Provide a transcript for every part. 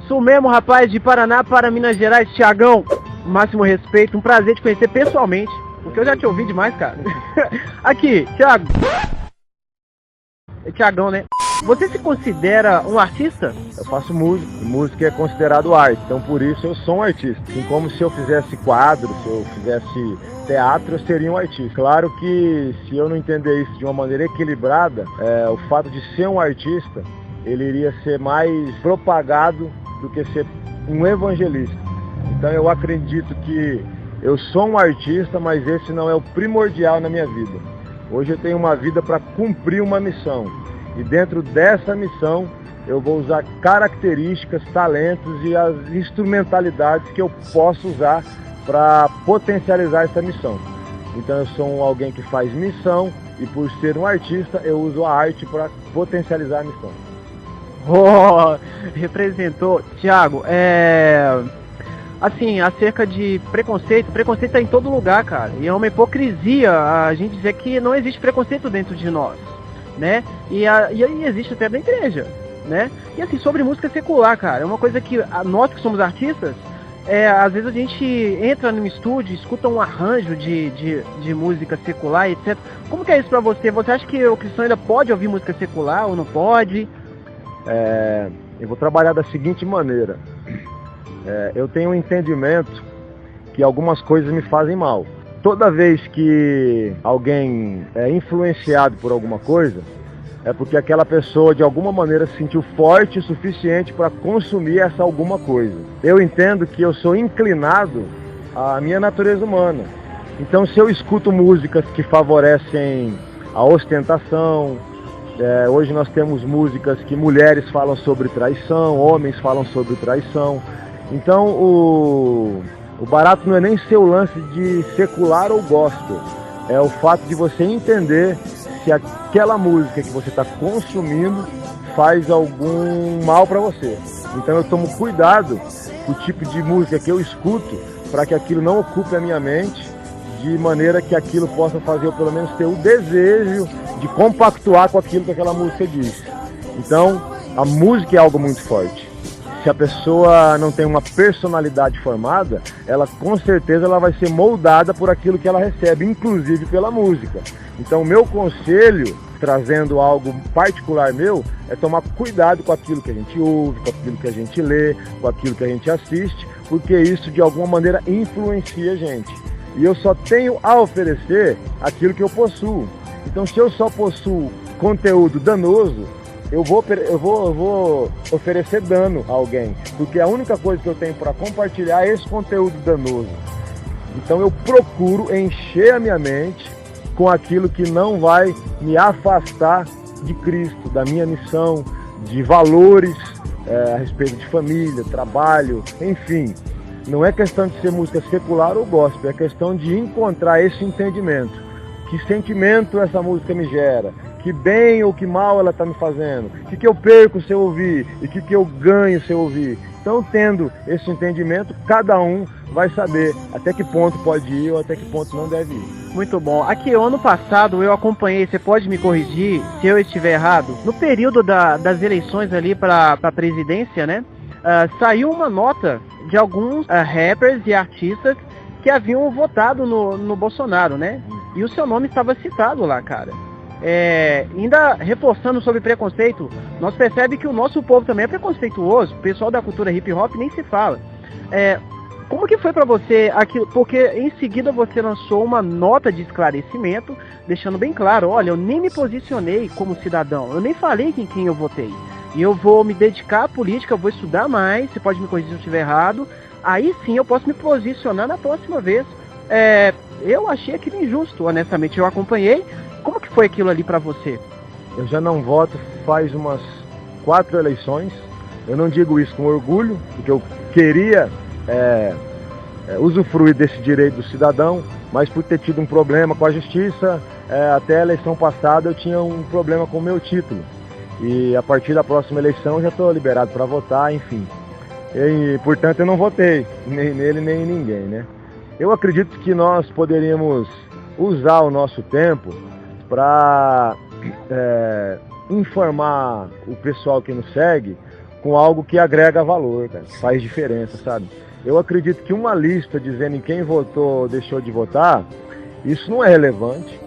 Sou mesmo, rapaz, de Paraná para Minas Gerais, Thiagão. Máximo respeito, um prazer te conhecer pessoalmente, porque eu já te ouvi demais, cara. Aqui, Thiago. É Thiagão, né? Você se considera um artista? Eu faço música, e música é considerado arte, então por isso eu sou um artista. Assim como se eu fizesse quadro, se eu fizesse teatro, eu seria um artista. Claro que se eu não entender isso de uma maneira equilibrada, o fato de ser um artista, ele iria ser mais propagado do que ser um evangelista. Então eu acredito que eu sou um artista, mas esse não é o primordial na minha vida. Hoje eu tenho uma vida para cumprir uma missão. E dentro dessa missão eu vou usar características, talentos e as instrumentalidades que eu posso usar para potencializar essa missão. Então eu sou alguém que faz missão e por ser um artista eu uso a arte para potencializar a missão. Oh, representou. Thiago, assim, acerca de preconceito tá em todo lugar, cara. E é uma hipocrisia a gente dizer que não existe preconceito dentro de nós, né? E existe até da igreja, né? E assim, sobre música secular, cara, é uma coisa que nós que somos artistas, às vezes a gente entra no estúdio, escuta um arranjo de música secular, etc. Como que é isso pra você? Você acha que o cristão ainda pode ouvir música secular ou não pode? Eu vou trabalhar da seguinte maneira. Eu tenho um entendimento que algumas coisas me fazem mal. Toda vez que alguém é influenciado por alguma coisa, é porque aquela pessoa de alguma maneira se sentiu forte o suficiente para consumir essa alguma coisa. Eu entendo que eu sou inclinado à minha natureza humana. Então se eu escuto músicas que favorecem a ostentação, hoje nós temos músicas que mulheres falam sobre traição, homens falam sobre traição. Então o barato não é nem ser o lance de secular ou gospel, é o fato de você entender se aquela música que você está consumindo faz algum mal para você. Então eu tomo cuidado com o tipo de música que eu escuto para que aquilo não ocupe a minha mente, de maneira que aquilo possa fazer eu pelo menos ter o desejo de compactuar com aquilo que aquela música diz. Então a música é algo muito forte. Se a pessoa não tem uma personalidade formada, ela com certeza ela vai ser moldada por aquilo que ela recebe, inclusive pela música. Então o meu conselho, trazendo algo particular meu, é tomar cuidado com aquilo que a gente ouve, com aquilo que a gente lê, com aquilo que a gente assiste, porque isso de alguma maneira influencia a gente. E eu só tenho a oferecer aquilo que eu possuo. Então se eu só possuo conteúdo danoso, eu vou oferecer dano a alguém, porque a única coisa que eu tenho para compartilhar é esse conteúdo danoso. Então eu procuro encher a minha mente com aquilo que não vai me afastar de Cristo, da minha missão, de valores a respeito de família, trabalho, enfim. Não é questão de ser música secular ou gospel, é questão de encontrar esse entendimento. Que sentimento essa música me gera? Que bem ou que mal ela está me fazendo? O que eu perco se eu ouvir? E o que eu ganho se eu ouvir? Então, tendo esse entendimento, cada um vai saber até que ponto pode ir ou até que ponto não deve ir. Muito bom. Aqui, ano passado, eu acompanhei, você pode me corrigir se eu estiver errado, no período das eleições ali para a presidência, né? Saiu uma nota de alguns rappers e artistas que haviam votado no Bolsonaro, né? E o seu nome estava citado lá, cara. Ainda reforçando sobre preconceito, nós percebemos que o nosso povo também é preconceituoso, o pessoal da cultura hip hop nem se fala. Como que foi pra você aquilo? Porque em seguida você lançou uma nota de esclarecimento, deixando bem claro, olha, eu nem me posicionei como cidadão, eu nem falei em quem eu votei. E eu vou me dedicar à política, eu vou estudar mais, você pode me corrigir se eu estiver errado, aí sim eu posso me posicionar na próxima vez. Eu achei aquilo injusto, honestamente, eu acompanhei. Como que foi aquilo ali pra você? Eu já não voto faz umas 4 eleições. Eu não digo isso com orgulho, porque eu queria usufruir desse direito do cidadão, mas por ter tido um problema com a justiça, até a eleição passada eu tinha um problema com o meu título. E a partir da próxima eleição eu já estou liberado para votar, enfim. E, portanto, eu não votei, nem nele, nem em ninguém, né? Eu acredito que nós poderíamos usar o nosso tempo para informar o pessoal que nos segue com algo que agrega valor, cara, que faz diferença, sabe? Eu acredito que uma lista dizendo em quem votou ou deixou de votar, isso não é relevante.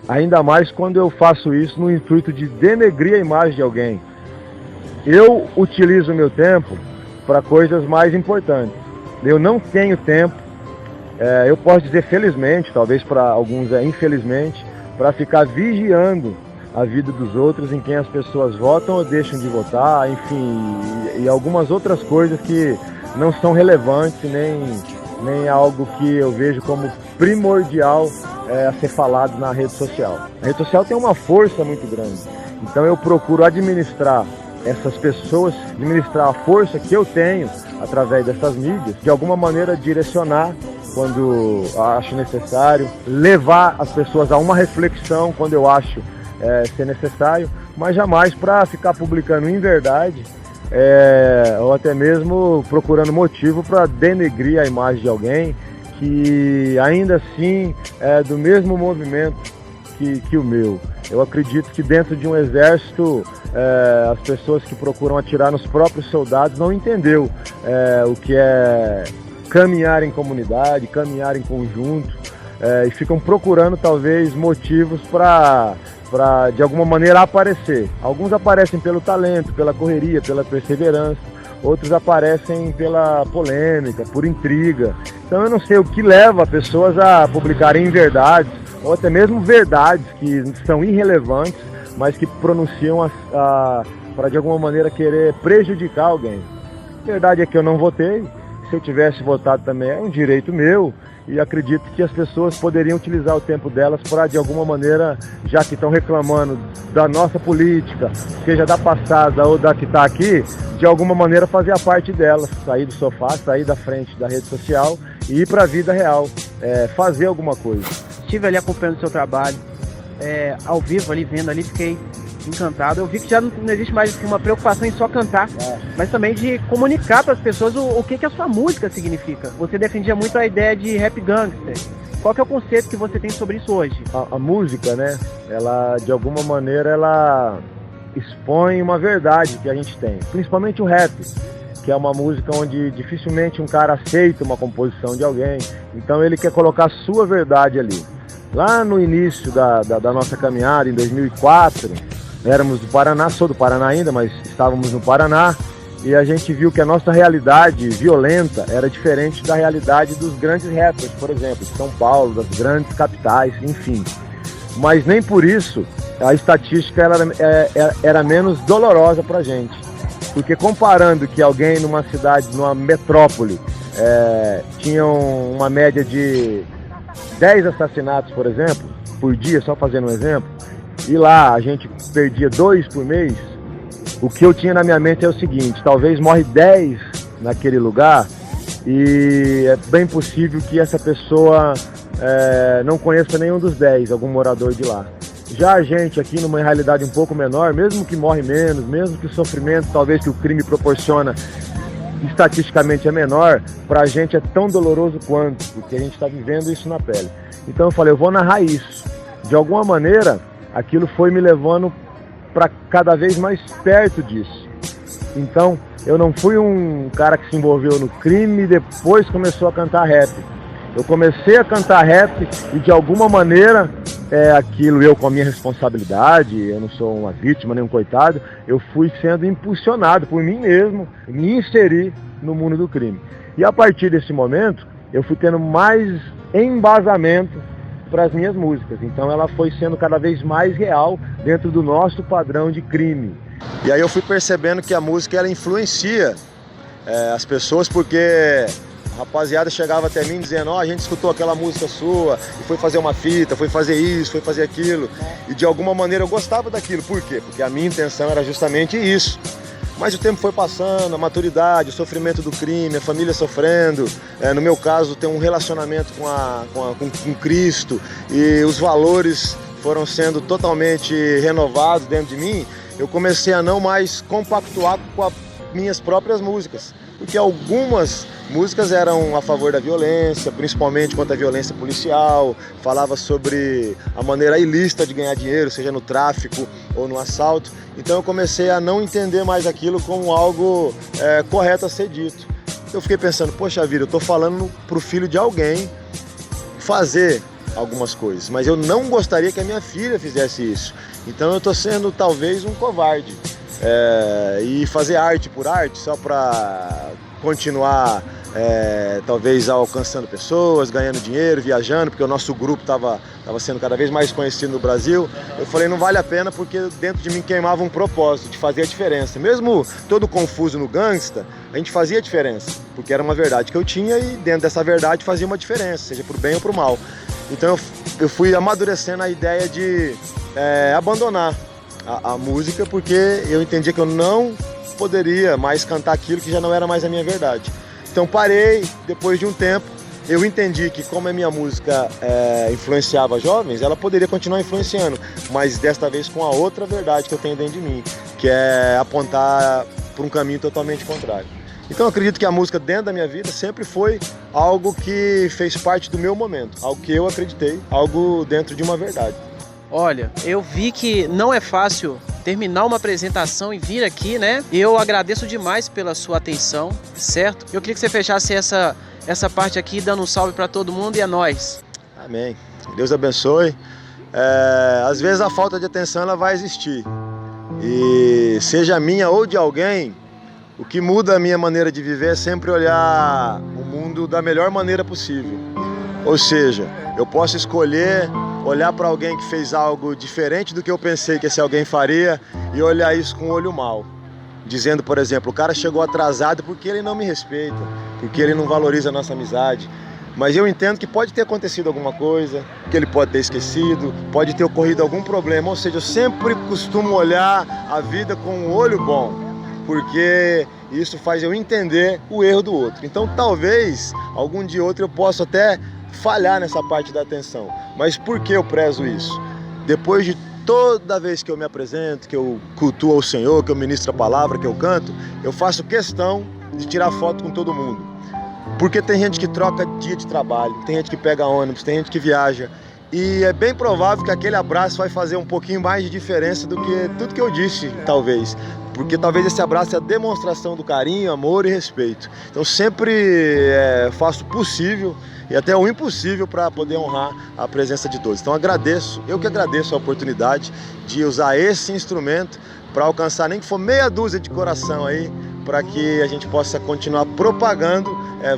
Ainda mais quando eu faço isso no intuito de denegrir a imagem de alguém. Eu utilizo o meu tempo para coisas mais importantes. Eu não tenho tempo, eu posso dizer felizmente, talvez para alguns infelizmente, para ficar vigiando a vida dos outros, em quem as pessoas votam ou deixam de votar, enfim, e algumas outras coisas que não são relevantes, nem algo que eu vejo como primordial a ser falado na rede social. A rede social tem uma força muito grande, então eu procuro administrar essas pessoas, administrar a força que eu tenho através dessas mídias, de alguma maneira direcionar quando acho necessário, levar as pessoas a uma reflexão quando eu acho ser necessário, mas jamais para ficar publicando inverdade, ou até mesmo procurando motivo para denegrir a imagem de alguém que ainda assim é do mesmo movimento que o meu. Eu acredito que dentro de um exército, as pessoas que procuram atirar nos próprios soldados não entendeu o que é caminhar em comunidade, caminhar em conjunto, e ficam procurando talvez motivos para de alguma maneira aparecer. Alguns aparecem pelo talento, pela correria, pela perseverança, outros aparecem pela polêmica, por intriga. Então eu não sei o que leva pessoas a publicarem verdades, ou até mesmo verdades que são irrelevantes, mas que pronunciam para de alguma maneira querer prejudicar alguém. A verdade é que eu não votei, se eu tivesse votado também é um direito meu, e acredito que as pessoas poderiam utilizar o tempo delas para, de alguma maneira, já que estão reclamando da nossa política, seja da passada ou da que está aqui, de alguma maneira fazer a parte delas, sair do sofá, sair da frente da rede social e ir para a vida real, fazer alguma coisa. Estive ali acompanhando o seu trabalho, ao vivo ali, vendo ali, fiquei encantado. Eu vi que já não existe mais uma preocupação em só cantar, mas também de comunicar para as pessoas o que a sua música significa. Você defendia muito a ideia de rap gangster. Qual que é o conceito que você tem sobre isso hoje? A música, né, ela de alguma maneira ela expõe uma verdade que a gente tem, principalmente o rap, que é uma música onde dificilmente um cara aceita uma composição de alguém, então ele quer colocar a sua verdade ali. Lá no início da nossa caminhada, em 2004, éramos do Paraná, sou do Paraná ainda, mas estávamos no Paraná, e a gente viu que a nossa realidade violenta era diferente da realidade dos grandes rappers, por exemplo, de São Paulo, das grandes capitais, enfim. Mas nem por isso a estatística era menos dolorosa pra gente. Porque comparando que alguém numa cidade, numa metrópole, tinha uma média de 10 assassinatos, por exemplo, por dia, só fazendo um exemplo, e lá a gente perdia 2 por mês, o que eu tinha na minha mente é o seguinte: talvez morre 10 naquele lugar e é bem possível que essa pessoa não conheça nenhum dos 10, algum morador de lá. Já a gente aqui numa realidade um pouco menor, mesmo que morre menos, mesmo que o sofrimento talvez que o crime proporciona estatisticamente é menor, pra gente é tão doloroso quanto, porque a gente está vivendo isso na pele. Então eu falei, eu vou narrar isso. De alguma maneira, aquilo foi me levando para cada vez mais perto disso. Então, eu não fui um cara que se envolveu no crime e depois começou a cantar rap. Eu comecei a cantar rap e de alguma maneira, aquilo eu com a minha responsabilidade, eu não sou uma vítima nem um coitado, eu fui sendo impulsionado por mim mesmo, me inserir no mundo do crime. E a partir desse momento, eu fui tendo mais embasamento para as minhas músicas. Então ela foi sendo cada vez mais real dentro do nosso padrão de crime. E aí eu fui percebendo que a música ela influencia as pessoas, porque a rapaziada chegava até mim dizendo, a gente escutou aquela música sua e foi fazer uma fita, foi fazer isso, foi fazer aquilo. E de alguma maneira eu gostava daquilo. Por quê? Porque a minha intenção era justamente isso. Mas o tempo foi passando, a maturidade, o sofrimento do crime, a família sofrendo. No meu caso, tem um relacionamento com Cristo e os valores foram sendo totalmente renovados dentro de mim. Eu comecei a não mais compactuar com as minhas próprias músicas. porque algumas músicas eram a favor da violência, principalmente contra a violência policial, falava sobre a maneira ilícita de ganhar dinheiro, seja no tráfico ou no assalto. Então eu comecei a não entender mais aquilo como algo correto a ser dito. Eu fiquei pensando, poxa vida, eu estou falando para o filho de alguém fazer algumas coisas, mas eu não gostaria que a minha filha fizesse isso. Então eu estou sendo talvez um covarde. E fazer arte por arte só para continuar talvez alcançando pessoas, ganhando dinheiro, viajando, porque o nosso grupo estava sendo cada vez mais conhecido no Brasil. Eu falei, não vale a pena, porque dentro de mim queimava um propósito de fazer a diferença. Mesmo todo confuso no Gangsta, a gente fazia a diferença, porque era uma verdade que eu tinha e dentro dessa verdade fazia uma diferença, seja pro bem ou pro mal. Então eu fui amadurecendo a ideia de abandonar a música, porque eu entendia que eu não poderia mais cantar aquilo que já não era mais a minha verdade. Então parei, depois de um tempo, eu entendi que como a minha música influenciava jovens, ela poderia continuar influenciando, mas desta vez com a outra verdade que eu tenho dentro de mim, que é apontar para um caminho totalmente contrário. Então eu acredito que a música dentro da minha vida sempre foi algo que fez parte do meu momento, algo que eu acreditei, algo dentro de uma verdade. Olha, eu vi que não é fácil terminar uma apresentação e vir aqui, né? Eu agradeço demais pela sua atenção, certo? Eu queria que você fechasse essa parte aqui dando um salve para todo mundo e é nóis. Amém. Deus abençoe. Às vezes a falta de atenção ela vai existir. E seja minha ou de alguém, o que muda a minha maneira de viver é sempre olhar o mundo da melhor maneira possível. Ou seja, eu posso escolher olhar para alguém que fez algo diferente do que eu pensei que esse alguém faria e olhar isso com o olho mau. Dizendo, por exemplo, o cara chegou atrasado porque ele não me respeita, porque ele não valoriza a nossa amizade. Mas eu entendo que pode ter acontecido alguma coisa, que ele pode ter esquecido, pode ter ocorrido algum problema. Ou seja, eu sempre costumo olhar a vida com um olho bom, porque isso faz eu entender o erro do outro. Então talvez algum dia ou outro eu possa até falhar nessa parte da atenção. Mas por que eu prezo isso? Depois de toda vez que eu me apresento, que eu cultuo ao Senhor, que eu ministro a palavra, que eu canto, eu faço questão de tirar foto com todo mundo. Porque tem gente que troca dia de trabalho, tem gente que pega ônibus, tem gente que viaja. E é bem provável que aquele abraço vai fazer um pouquinho mais de diferença do que tudo que eu disse, talvez. Porque talvez esse abraço é a demonstração do carinho, amor e respeito. Então sempre faço o possível e até o impossível para poder honrar a presença de todos. Então eu que agradeço a oportunidade de usar esse instrumento para alcançar nem que for meia dúzia de coração aí, para que a gente possa continuar propagando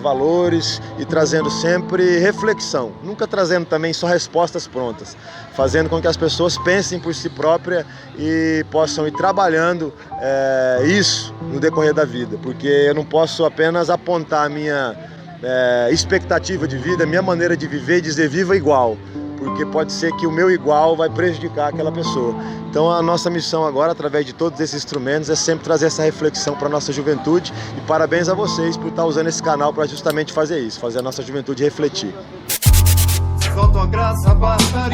valores e trazendo sempre reflexão. Nunca trazendo também só respostas prontas, fazendo com que as pessoas pensem por si próprias e possam ir trabalhando isso no decorrer da vida, porque eu não posso apenas apontar a minha expectativa de vida, minha maneira de viver e dizer viva igual, porque pode ser que o meu igual vai prejudicar aquela pessoa. Então a nossa missão agora, através de todos esses instrumentos, é sempre trazer essa reflexão para a nossa juventude, e parabéns a vocês por estar usando esse canal para justamente fazer isso, fazer a nossa juventude refletir. Só tua graça basta.